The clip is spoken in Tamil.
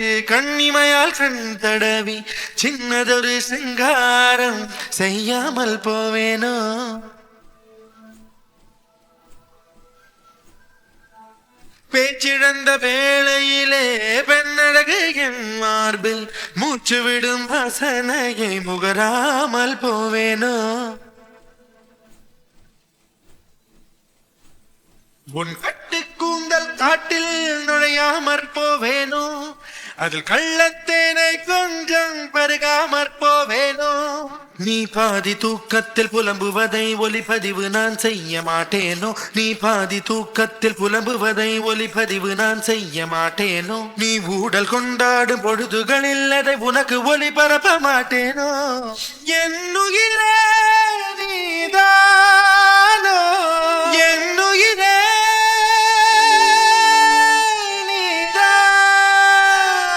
கண்ணிமையால் கண் தடவி சின்னதொரு சிங்காரம் செய்யாமல் போவேனோ. பேச்சிழந்த வேளையிலே பெண்ணழகு என் மார்பில் மூச்சு விடும் வாசனையை முகராமல் போவேனோ. உன் கட்டு கூந்தல் காட்டில் நுழையாமற் போவேனோ. அதில் கள்ளத்தேனை கொஞ்சம் பருகாமற் போவேனோ. நீ பாதி தூக்கத்தில் புலம்புவதை ஒலிப்பதிவு நான் செய்ய மாட்டேனோ. நீ பாதி தூக்கத்தில் புலம்புவதை ஒலிப்பதிவு நான் செய்ய மாட்டேனோ. நீ ஊடல் கொண்டாடும் பொழுதுகளில் அதை உனக்கு ஒளிபரப்ப மாட்டேனோ. என்னுயிரே நீதானோ, என்னுயிரே